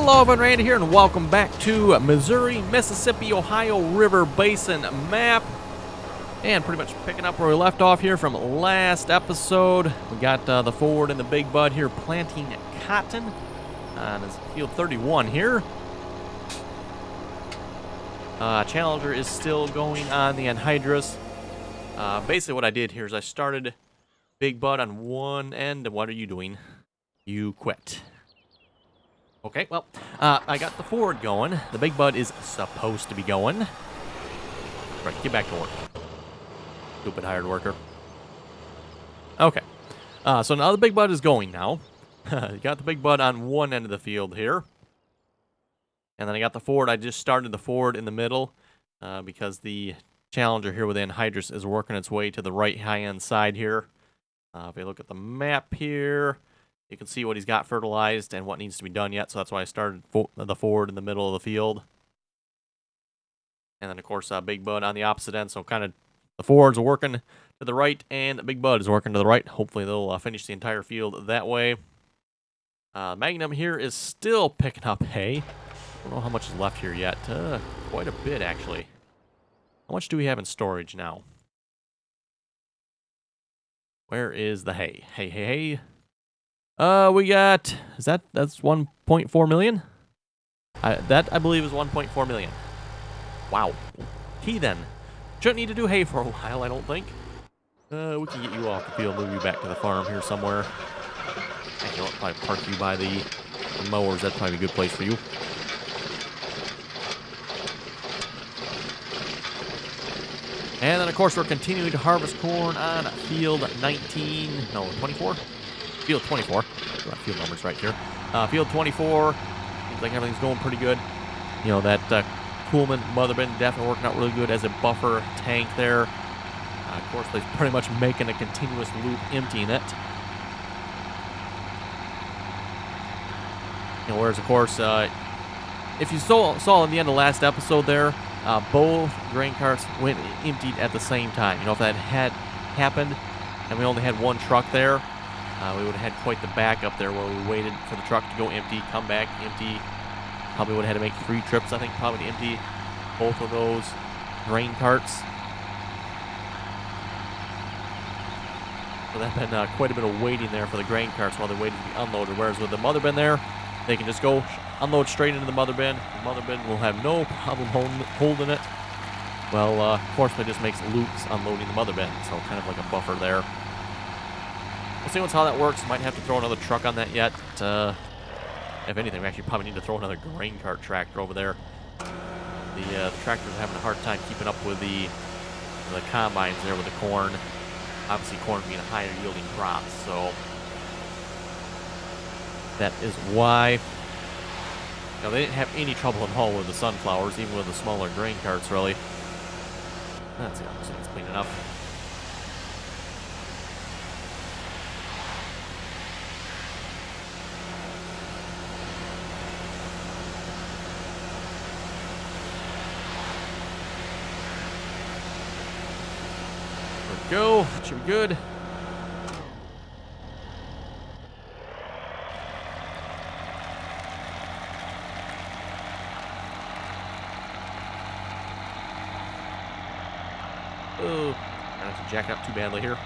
Hello, everyone, Randy here, and welcome back to Missouri, Mississippi, Ohio River Basin map. And pretty much picking up where we left off here from last episode. We got the Ford and the Big Bud here planting cotton on his field 31 here. Challenger is still going on the anhydrous. Basically what I did here is I started Big Bud on one end. And what are you doing? You quit. Okay, well, I got the Ford going. The Big Bud is supposed to be going. Right, get back to work. Stupid hired worker. Okay, so now the Big Bud is going now. You got the Big Bud on one end of the field here. And then I got the Ford. I just started the Ford in the middle because the Challenger here with the anhydrous is working its way to the right high-end side here. If you look at the map here, you can see what he's got fertilized and what needs to be done yet, so that's why I started the Ford in the middle of the field. And then, of course, Big Bud on the opposite end, so kind of the Ford's working to the right, and the Big Bud is working to the right. Hopefully, they'll finish the entire field that way. Magnum here is still picking up hay. I don't know how much is left here yet. Quite a bit, actually. How much do we have in storage now? Where is the hay? Hay. We got, that's 1.4 million? That, I believe, is 1.4 million. Wow. He then. Shouldn't need to do hay for a while, I don't think. We can get you off the field, move you back to the farm here somewhere. Actually, I'll probably park you by the mowers. That'd probably be a good place for you. And then, of course, we're continuing to harvest corn on field 19, no, 24? Field 24. Got field numbers right here. Field 24. Seems like everything's going pretty good. You know, that Coolman mother bin definitely working out really good as a buffer tank there. Courseplay pretty much making a continuous loop, emptying it. You know, whereas, of course, if you saw in the end of the last episode there, both grain carts went emptied at the same time. You know, if that had happened and we only had one truck there, we would have had quite the backup there where we waited for the truck to go empty, come back empty. Probably would have had to make 3 trips, I think, probably to empty both of those grain carts. So that's been quite a bit of waiting there for the grain carts while they waited to be unloaded. Whereas with the mother bin there, they can just go unload straight into the mother bin. The mother bin will have no problem holding it. Well, Courseplay just makes loops unloading the mother bin, so kind of like a buffer there. We'll see how that works. Might have to throw another truck on that yet. If anything, we actually probably need to throw another grain cart tractor over there. The tractor's having a hard time keeping up with the combines there with the corn. Obviously, corn being a higher yielding crop, so that is why. You know, they didn't have any trouble at all with the sunflowers, even with the smaller grain carts, really. That's it. So it's clean enough. Go. Should be good. Oh, I have to jack up too badly here.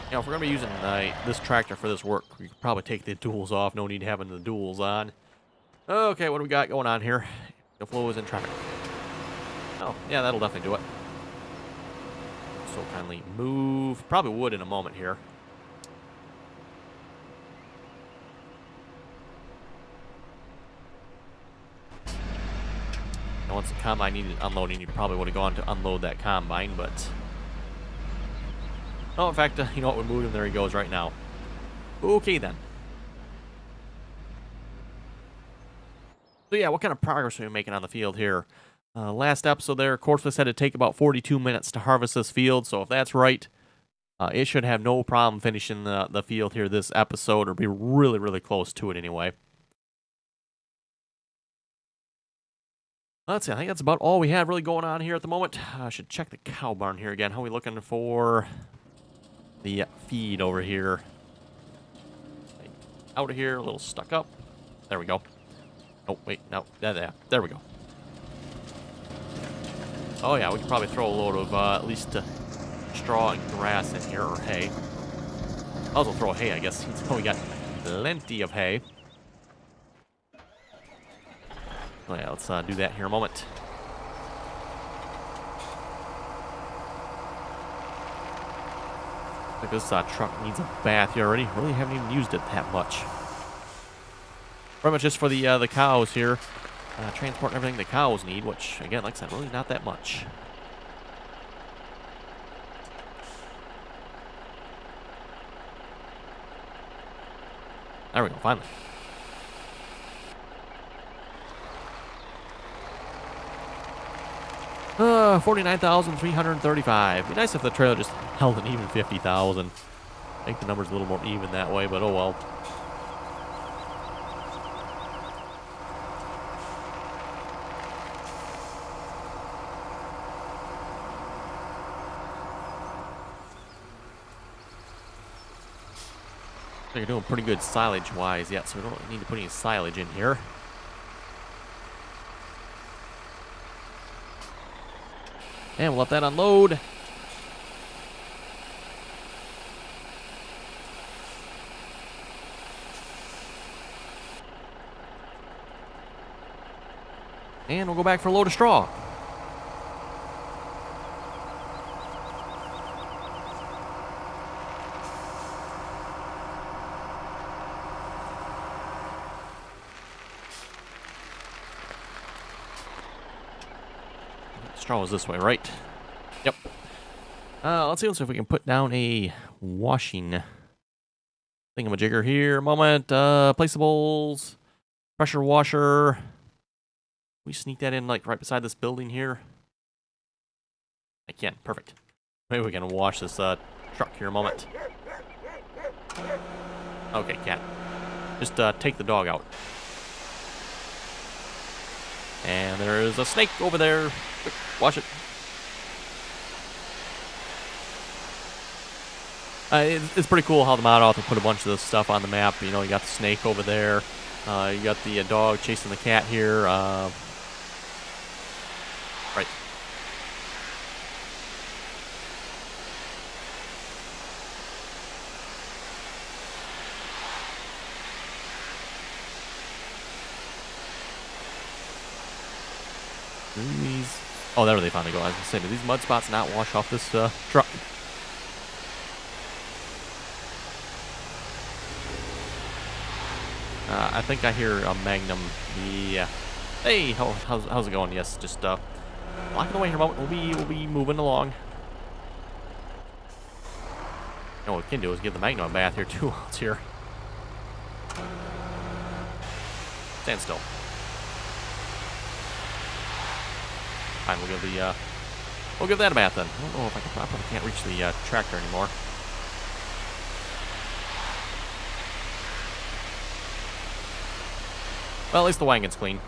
You know, if we're going to be using this tractor for this work, we could probably take the duals off. No need having the duals on. Okay, what do we got going on here? The flow is in traffic. Oh, yeah, that'll definitely do it. So kindly move. Probably would in a moment here. And once the combine needed unloading, you probably would have gone to unload that combine, but... Oh, in fact, you know what? We moved him. There he goes right now. Okay, then. So, yeah, what kind of progress are we making on the field here? Last episode there, Courseplay said it'd take about 42 minutes to harvest this field. So, if that's right, it should have no problem finishing the field here this episode, or be really, really close to it anyway. Let's see, I think that's about all we have really going on here at the moment. I should check the cow barn here again. How are we looking for the feed over here? Out of here, a little stuck up. There we go. Oh, wait, no. There we go. Oh, yeah, we could probably throw a load of at least straw and grass in here, or hay. I'll also throw hay, I guess, since we got plenty of hay. Oh, yeah, let's do that here in a moment. I think this truck needs a bath here already. Really haven't even used it that much. Pretty much just for the cows here. Transporting everything the cows need, which, again, like I said, really not that much. There we go, finally. $49,335. Be nice if the trailer just held an even 50,000. I think the number's a little more even that way, but oh well. They're doing pretty good silage-wise yet, so we don't need to put any silage in here. And we'll let that unload. And we'll go back for a load of straw. Straw is this way, right? Yep. Let's see if we can put down a washing thingamajigger here. Moment. Placeables. Pressure washer. We sneak that in like right beside this building here. I can. Perfect. Maybe we can wash this truck here a moment. Okay, cat. Just take the dog out. And there's a snake over there. Quick, wash it. It's pretty cool how the mod author put a bunch of this stuff on the map. You know, you got the snake over there. You got the dog chasing the cat here. Right. These. Oh, there they finally go. I was going to say, do these mud spots not wash off this truck? I think I hear a Magnum. Yeah. Hey, how's it going? Yes, just locking away here a moment. We'll be moving along. And what we can do is give the Magnum a bath here too. It's here. Stand still. Fine, we'll give that a bath then. I don't know if I probably can't reach the tractor anymore. Well, at least the wagon's clean.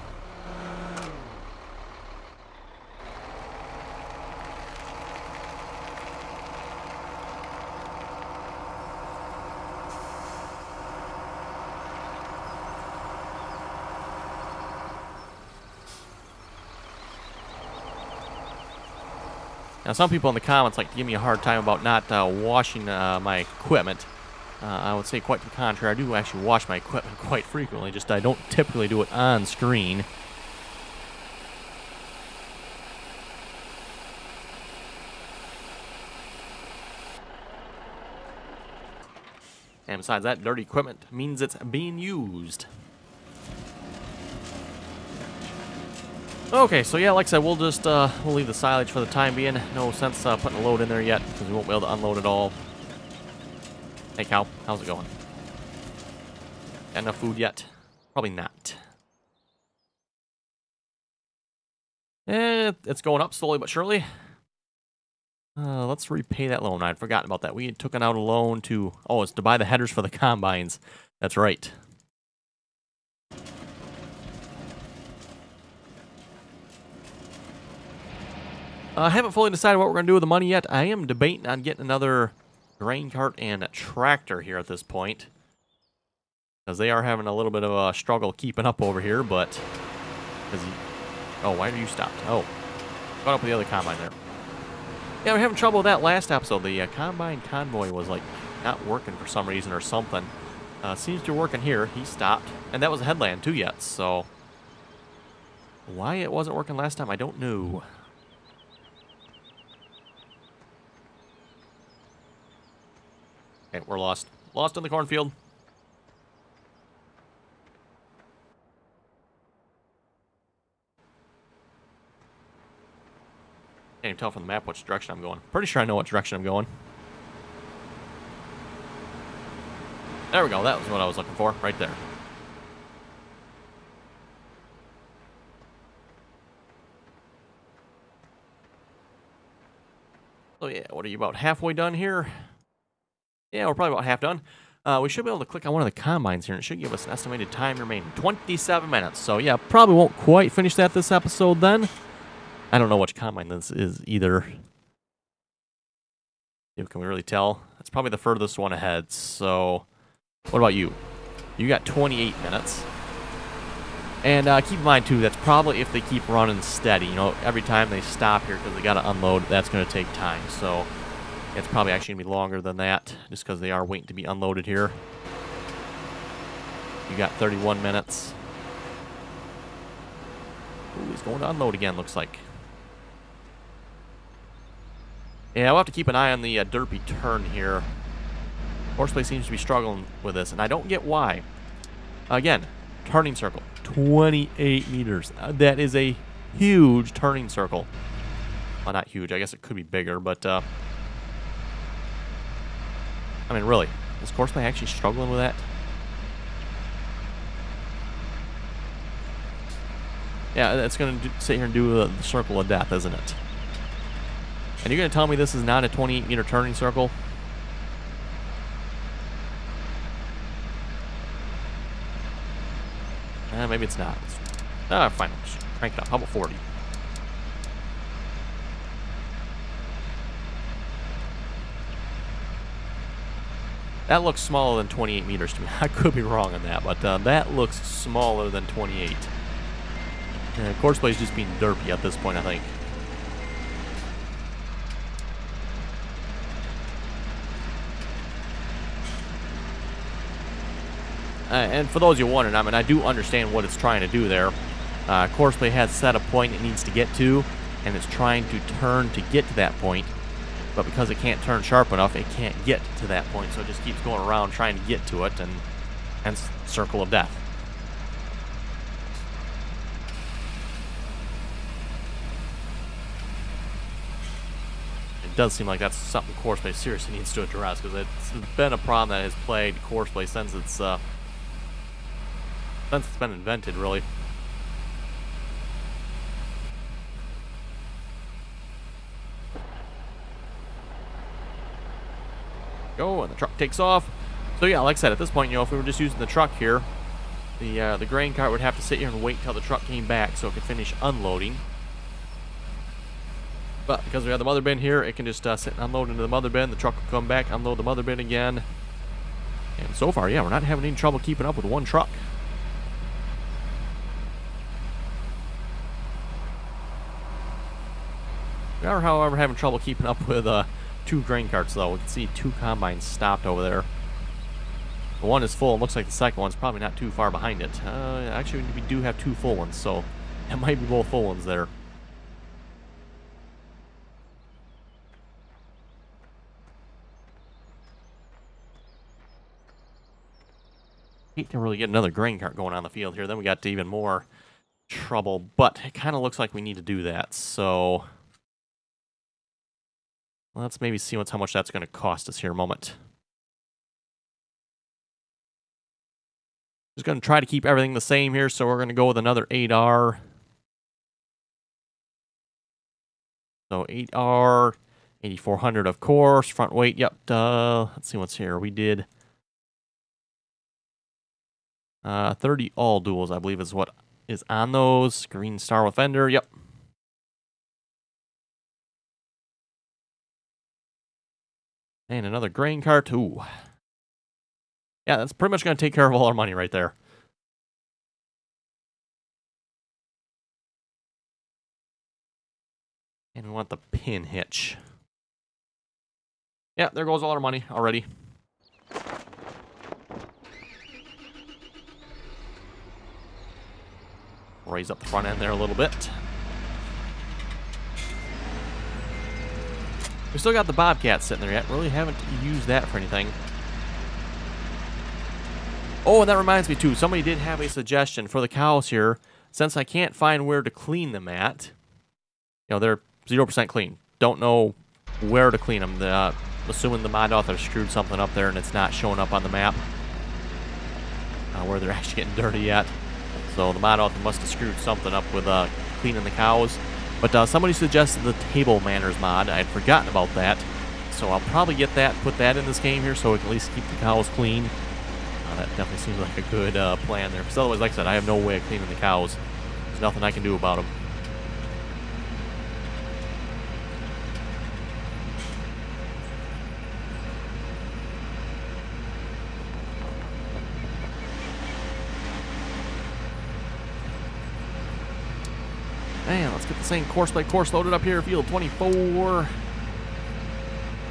Now, some people in the comments like to give me a hard time about not washing my equipment. I would say quite the contrary. I do actually wash my equipment quite frequently, just I don't typically do it on screen. And besides that, dirty equipment means it's being used. Okay, so yeah, like I said, we'll just we'll leave the silage for the time being. No sense putting a load in there yet, because we won't be able to unload it all. Hey, cow. How's it going? Got enough food yet? Probably not. It's going up slowly but surely. Let's repay that loan. I'd forgotten about that. We had taken out a loan to... Oh, it's to buy the headers for the combines. That's right. I haven't fully decided what we're going to do with the money yet. I am debating on getting another grain cart and a tractor here at this point, because they are having a little bit of a struggle keeping up over here, but... Oh, why are you stopped? Oh, caught up with the other combine there. Yeah, we're having trouble with that last episode. The combine convoy was, like, not working for some reason or something. Seems to be working here. He stopped. And that was a headland, too, yet, so... Why it wasn't working last time, I don't know. Okay, we're lost. Lost in the cornfield. Can't even tell from the map which direction I'm going. Pretty sure I know what direction I'm going. There we go. That was what I was looking for. Right there. So yeah, what are you, about halfway done here? Yeah, we're probably about half done. We should be able to click on one of the combines here, and it should give us an estimated time remaining. 27 minutes. So yeah, probably won't quite finish that this episode then. I don't know which combine this is either. Can we really tell? It's probably the furthest one ahead. So, what about you? You got 28 minutes. And keep in mind, too, that's probably if they keep running steady. You know, every time they stop here because they got to unload, that's going to take time. So, it's probably actually going to be longer than that just because they are waiting to be unloaded here. You got 31 minutes. Ooh, he's going to unload again, looks like. Yeah, we'll have to keep an eye on the derpy turn here. Courseplay seems to be struggling with this, and I don't get why. Again, turning circle, 28 meters. That is a huge turning circle. Well, not huge. I guess it could be bigger, but... I mean, really, is Courseplay actually struggling with that? Yeah, it's going to sit here and do the circle of death, isn't it? And you're going to tell me this is not a 28-meter turning circle? Maybe it's not. Fine. Just crank it up. How about 40? That looks smaller than 28 meters to me. I could be wrong on that, but that looks smaller than 28. Courseplay's just being derpy at this point, I think. And for those of you wondering, I mean, I do understand what it's trying to do there. Courseplay has set a point it needs to get to, and it's trying to turn to get to that point. But because it can't turn sharp enough, it can't get to that point, so it just keeps going around trying to get to it, and hence circle of death. It does seem like that's something Courseplay seriously needs to address, because it's been a problem that has plagued Courseplay since it's been invented, really. Go, and the truck takes off. So yeah, like I said, at this point, you know, if we were just using the truck here, the grain cart would have to sit here and wait till the truck came back so it could finish unloading. But because we have the mother bin here, it can just sit and unload into the mother bin. The truck will come back, unload the mother bin again. And so far, yeah, we're not having any trouble keeping up with one truck. We are, however, having trouble keeping up with two grain carts, though. We can see two combines stopped over there. The one is full, and looks like the second one's probably not too far behind it. Actually, we do have two full ones, so it might be both full ones there. Hate to really get another grain cart going on the field here. Then we got even more trouble, but it kind of looks like we need to do that, so... Let's maybe see how much that's going to cost us here in a moment. Just going to try to keep everything the same here, so we're going to go with another 8R. So 8R, 8400 of course, front weight, yep. Let's see what's here. We did 30 all duals, I believe is what is on those. Green star with fender, yep. And another grain cart. Ooh. Yeah, that's pretty much going to take care of all our money right there. And we want the pin hitch. Yeah, there goes all our money already. Raise up the front end there a little bit. We still got the Bobcat sitting there yet. Really haven't used that for anything. Oh, and that reminds me too. Somebody did have a suggestion for the cows here. Since I can't find where to clean them at. You know, they're 0% clean. Don't know where to clean them. Assuming the mod author screwed something up there and it's not showing up on the map. Where they're actually getting dirty at. So the mod author must have screwed something up with cleaning the cows. But somebody suggested the table manners mod. I had forgotten about that. So I'll probably get that, put that in this game here so we can at least keep the cows clean. That definitely seems like a good plan there. Because otherwise, like I said, I have no way of cleaning the cows. There's nothing I can do about them. Man, let's get the same Courseplay course loaded up here. Field 24.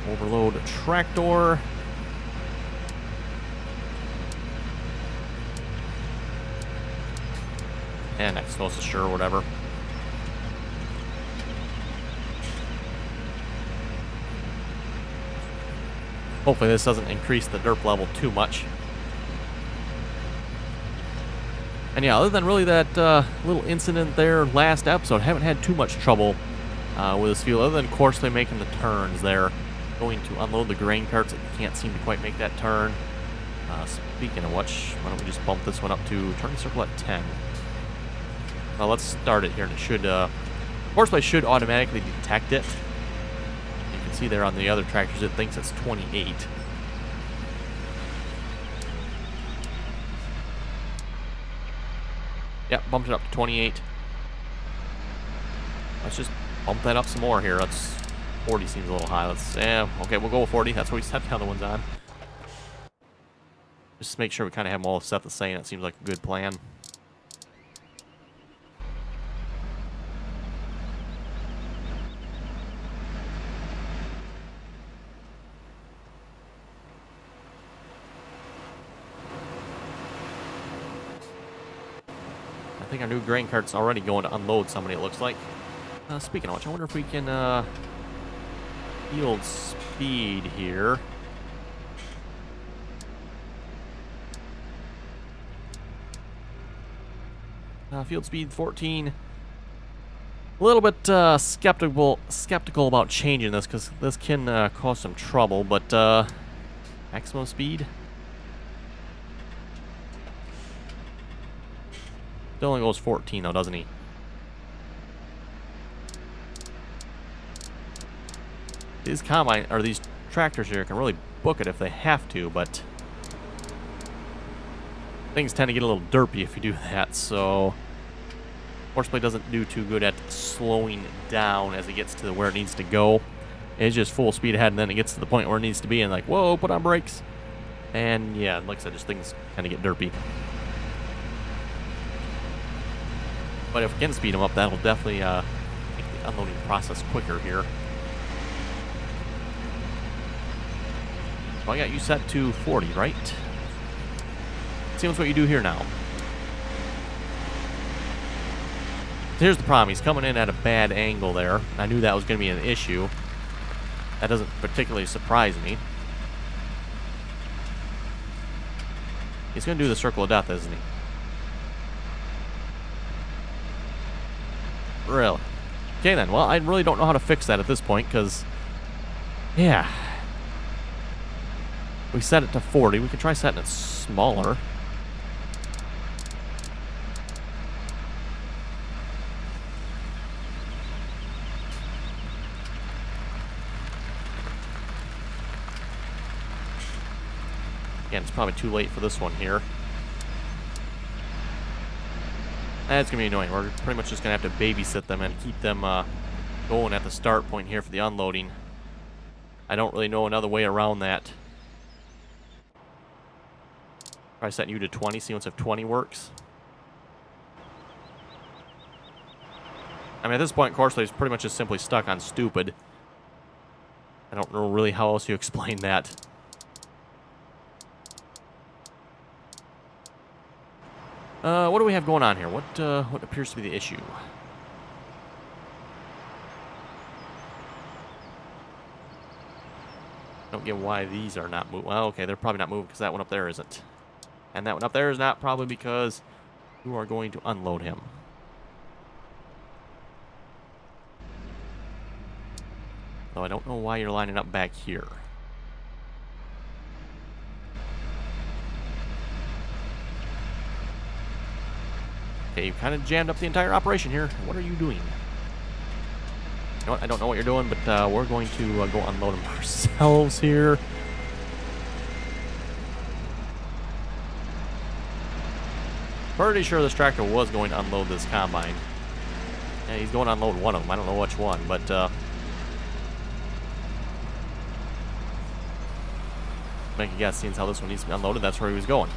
Overload tractor. And next closest, sure, whatever. Hopefully this doesn't increase the derp level too much. And yeah, other than really that little incident there last episode, haven't had too much trouble with this field, other than Courseplay making the turns there. Going to unload the grain carts, it can't seem to quite make that turn. Speaking of which, why don't we just bump this one up to turn circle at 10. Well, let's start it here, and it should, Courseplay should automatically detect it. You can see there on the other tractors, it thinks it's 28. Yep, bumped it up to 28. Let's just bump that up some more here. That's 40 seems a little high. Okay, we'll go with 40. That's what we set the other ones on. Just make sure we kind of have them all set the same. That seems like a good plan. I think our new grain cart's already going to unload somebody, it looks like. Speaking of which, I wonder if we can field speed here. Field speed 14. A little bit skeptical about changing this because this can cause some trouble, but maximum speed. It only goes 14 though, doesn't he? These these tractors here can really book it if they have to, but things tend to get a little derpy if you do that, so Courseplay doesn't do too good at slowing down as it gets to where it needs to go. It's just full speed ahead, and then it gets to the point where it needs to be, and like, whoa, put on brakes. And yeah, like I said, just things kind of get derpy. But if we can speed them up, that'll definitely make the unloading process quicker here. So I got you set to 40, right? Let's see what you do here now. Here's the problem. He's coming in at a bad angle there. I knew that was going to be an issue. That doesn't particularly surprise me. He's going to do the circle of death, isn't he? Really? Okay then, well, I really don't know how to fix that at this point, because, yeah. We set it to 40. We could try setting it smaller. Again, it's probably too late for this one here. That's going to be annoying. We're pretty much just going to have to babysit them and keep them going at the start point here for the unloading. I don't really know another way around that. Try setting you to 20, see if 20 works. I mean, at this point, Courseplay is pretty much just simply stuck on stupid. I don't know really how else you explain that. What do we have going on here? What appears to be the issue? Don't get why these are not moving. Well, okay, they're probably not moving because that one up there isn't. And that one up there is not, probably because you are going to unload him. So I don't know why you're lining up back here. Okay, you kind of jammed up the entire operation here. What are you doing? You know what? I don't know what you're doing, but we're going to go unload them ourselves here. Pretty sure this tractor was going to unload this combine. Yeah, he's going to unload one of them. I don't know which one, but make a guess, seeing how this one needs to be unloaded, that's where he was going.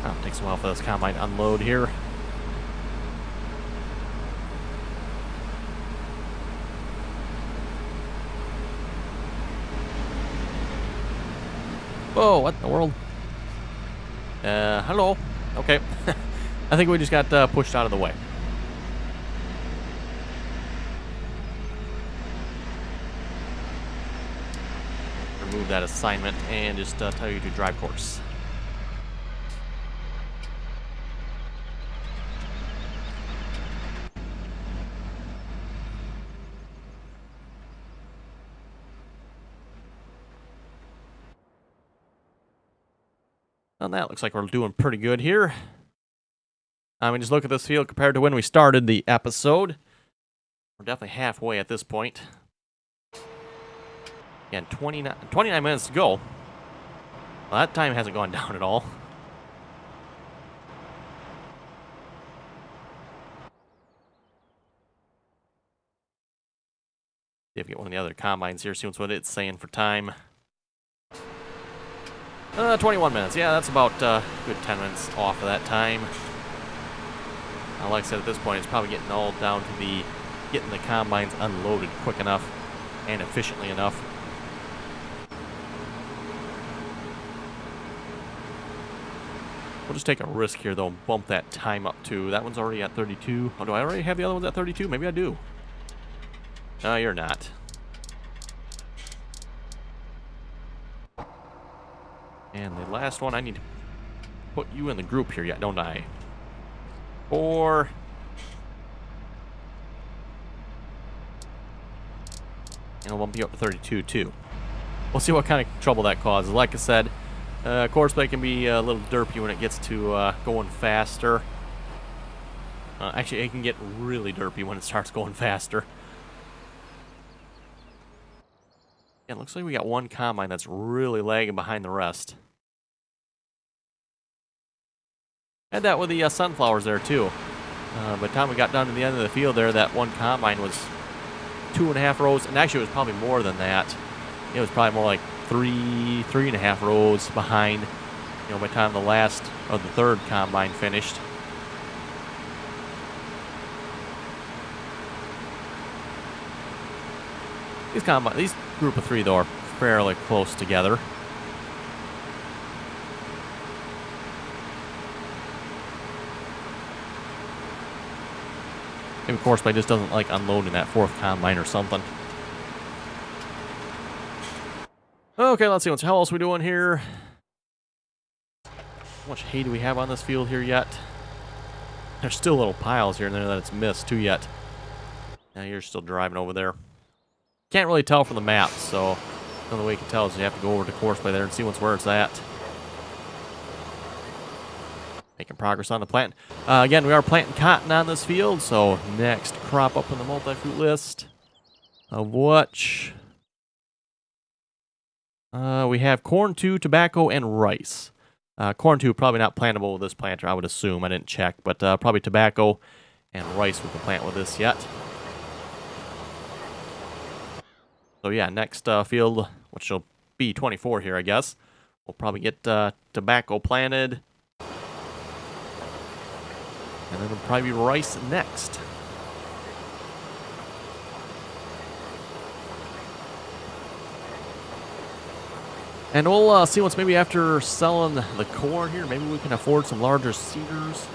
Oh, takes a while for this combine to unload here. Whoa, what in the world? Hello. Okay. I think we just got pushed out of the way. Remove that assignment and just tell you to drive course. Well, that looks like we're doing pretty good here. I mean, just look at this field compared to when we started the episode. We're definitely halfway at this point. Again, 29 minutes to go. Well, that time hasn't gone down at all. See if we get one of the other combines here, see what it's saying for time. 21 minutes. Yeah, that's about good 10 minutes off of that time. Like I said, at this point, it's probably getting all down to getting the combines unloaded quick enough and efficiently enough. We'll just take a risk here, though, and bump that time up to... That one's already at 32. Oh, do I already have the other ones at 32? Maybe I do. No, you're not. And the last one, I need to put you in the group here yet, don't I? 4. And I'll bump you up to 32, too. We'll see what kind of trouble that causes. Like I said, Courseplay can be a little derpy when it gets to going faster. Actually, it can get really derpy when it starts going faster. Yeah, it looks like we got one combine that's really lagging behind the rest. Had that with the sunflowers there, too. By the time we got down to the end of the field there, that one combine was 2.5 rows, and actually it was probably more than that. It was probably more like 3.5 rows behind, you know, by the time the last, or the third combine finished. These group of 3, though, are fairly close together. Maybe Courseplay just doesn't like unloading that 4th combine or something. Okay, let's see. How else are we doing here? How much hay do we have on this field here yet? There's still little piles here and there that it's missed, too, yet. Now you're still driving over there. Can't really tell from the map, so the only way you can tell is you have to go over to Courseplay there and see where it's at. Making progress on the plant. Again, we are planting cotton on this field, so next crop up on the multi-fruit list of which we have corn 2, tobacco, and rice. Corn 2 probably not plantable with this planter, I would assume. I didn't check, but probably tobacco and rice we can plant with this yet. So yeah, next field, which will be 24 here, I guess, we'll probably get tobacco planted. And then it'll probably be rice next. And we'll see once maybe after selling the corn here, maybe we can afford some larger seeders.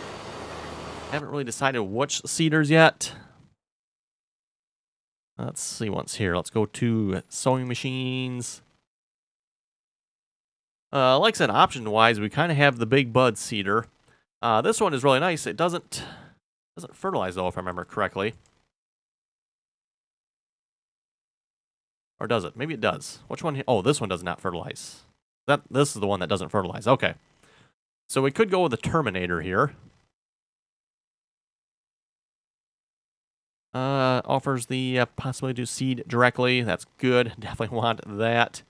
Haven't really decided which seeders yet. Let's see once here. Let's go to sewing machines. Like I said, option-wise, we kind of have the big bud seeder. This one is really nice. It doesn't fertilize, though, if I remember correctly. Or does it? Maybe it does. Which one? Oh, this one does not fertilize. This is the one that doesn't fertilize. Okay. So we could go with the Terminator here. Offers the possibility to seed directly. That's good. Definitely want that.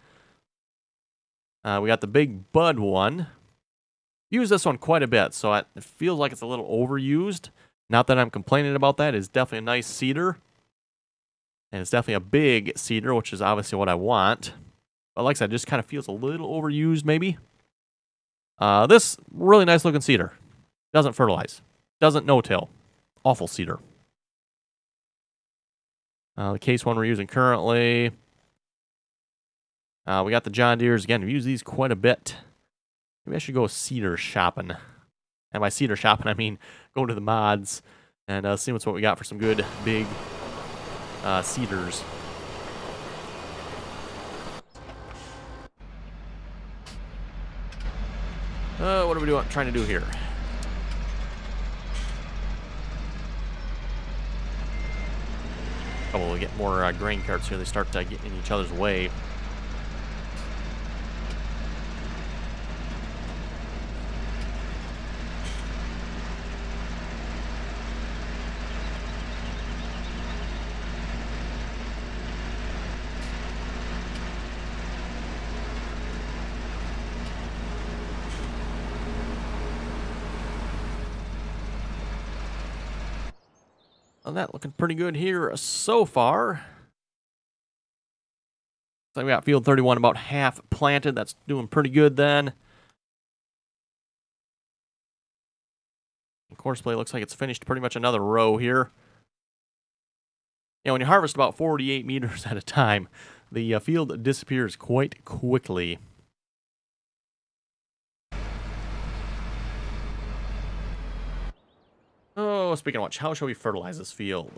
We got the big bud one. Use this one quite a bit, so it feels like it's a little overused. Not that I'm complaining about that. It's definitely a nice seeder. And it's definitely a big seeder, which is obviously what I want. But like I said, it just kind of feels a little overused, maybe. This really nice looking seeder. Doesn't fertilize. Doesn't no-till. Awful seeder. The case one we're using currently. We got the John Deeres. Again, we use these quite a bit. Maybe I should go seeder shopping. And by seeder shopping, I mean go to the mods and see what we got for some good big seeders. What are we trying to do here? Oh, we'll get more grain carts here. They start getting in each other's way. Well, that looking pretty good here so far. So we got field 31 about half planted. That's doing pretty good then. Courseplay looks like it's finished pretty much another row here. When you harvest about 48 meters at a time, the field disappears quite quickly. Oh, speaking of which, how shall we fertilize this field?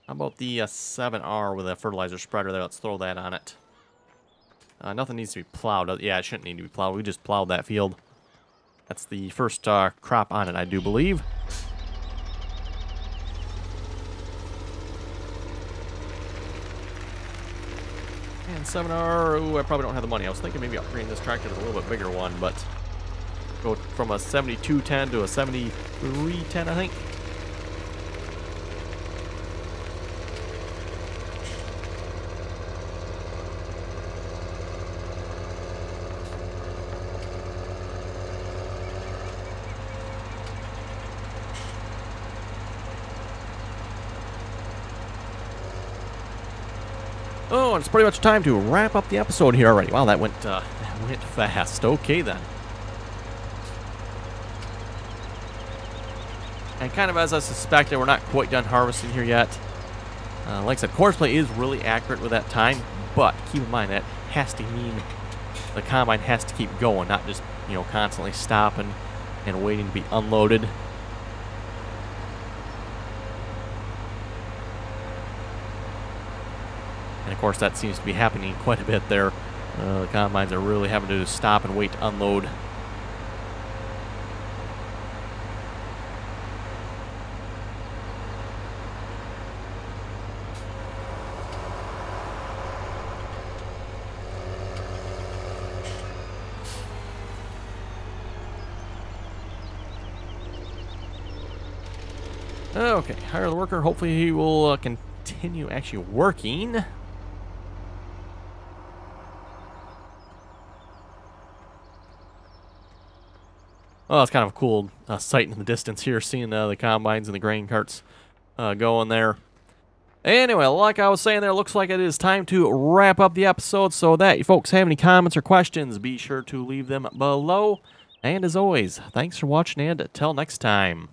How about the 7R with a fertilizer spreader there? Let's throw that on it. Nothing needs to be plowed. Yeah, it shouldn't need to be plowed. We just plowed that field. That's the first crop on it, I do believe. And 7R, ooh, I probably don't have the money. I was thinking maybe upgrading this tractor to a little bit bigger one, but go from a 7210 to a 7310, I think. Oh, and it's pretty much time to wrap up the episode here already. Wow, that went fast. Okay, then. And kind of as I suspected, we're not quite done harvesting here yet. Like I said, Courseplay is really accurate with that time, but keep in mind that has to mean the combine has to keep going, not just, constantly stopping and waiting to be unloaded. And of course, that seems to be happening quite a bit there. The combines are really having to stop and wait to unload. Okay, hire the worker. Hopefully he will continue actually working. Oh, it's kind of a cool sight in the distance here, seeing the combines and the grain carts going there. Anyway, like I was saying there, looks like it is time to wrap up the episode. So that you folks have any comments or questions, be sure to leave them below. And as always, thanks for watching, and till next time.